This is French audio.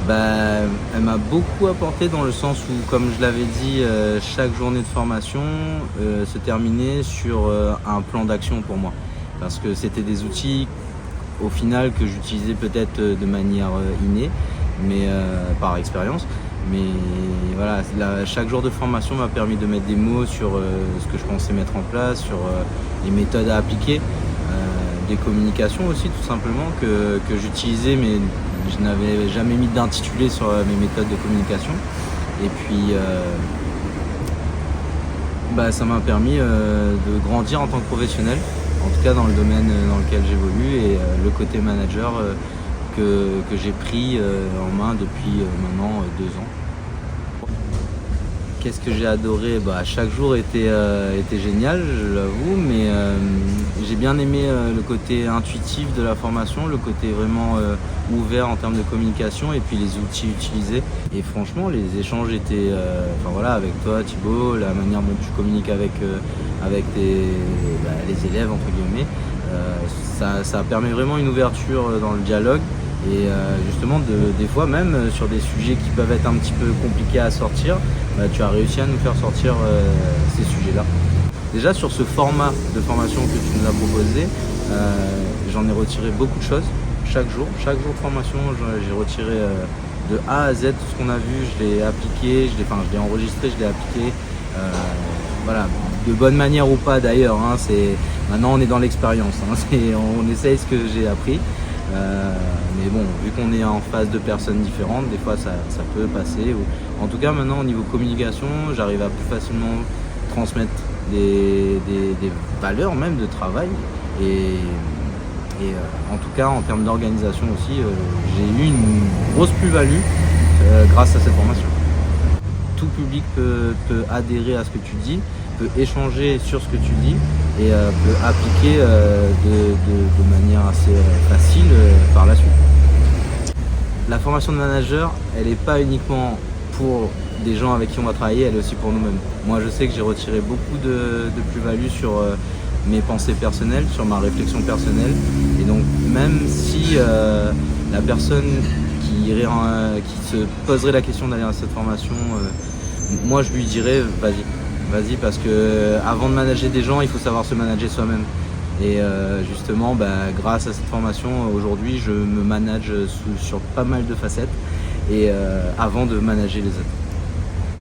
Elle m'a beaucoup apporté dans le sens où, comme je l'avais dit, chaque journée de formation se terminait sur un plan d'action pour moi. Parce que c'était des outils, au final, que j'utilisais peut-être de manière innée, mais par expérience. Mais voilà, chaque jour de formation m'a permis de mettre des mots sur ce que je pensais mettre en place, sur les méthodes à appliquer, des communications aussi tout simplement que j'utilisais, mais je n'avais jamais mis d'intitulé sur mes méthodes de communication. Et puis ça m'a permis de grandir en tant que professionnel, en tout cas dans le domaine dans lequel j'évolue, et le côté manager que j'ai pris en main depuis maintenant 2 ans. Qu'est-ce que j'ai adoré? Chaque jour était génial, je l'avoue, mais j'ai bien aimé le côté intuitif de la formation, le côté vraiment ouvert en termes de communication, et puis les outils utilisés. Et franchement, les échanges étaient, avec toi Thibaut, la manière dont tu communiques avec les élèves, entre guillemets, ça permet vraiment une ouverture dans le dialogue. Et justement, des fois même sur des sujets qui peuvent être un petit peu compliqués à sortir, tu as réussi à nous faire sortir ces sujets-là. Déjà sur ce format de formation que tu nous as proposé, j'en ai retiré beaucoup de choses. Chaque jour de formation, j'ai retiré de A à Z tout ce qu'on a vu, je l'ai appliqué, je l'ai enregistré, je l'ai appliqué. De bonne manière ou pas d'ailleurs, maintenant on est dans l'expérience, on essaye ce que j'ai appris. Mais bon, vu qu'on est en face de personnes différentes, des fois ça peut passer. En tout cas, maintenant au niveau communication, j'arrive à plus facilement transmettre des valeurs même de travail. Et en tout cas, en termes d'organisation aussi, j'ai eu une grosse plus-value grâce à cette formation. Tout public peut adhérer à ce que tu dis, peut échanger sur ce que tu dis et peut appliquer de manière assez facile par la suite. La formation de manager, elle n'est pas uniquement pour des gens avec qui on va travailler, elle est aussi pour nous-mêmes. Moi, je sais que j'ai retiré beaucoup de plus-value sur mes pensées personnelles, sur ma réflexion personnelle. Et donc, même si la personne qui se poserait la question d'aller à cette formation, moi je lui dirais vas-y, parce que avant de manager des gens, il faut savoir se manager soi-même. Et justement, grâce à cette formation, aujourd'hui je me manage sur pas mal de facettes, et avant de manager les autres.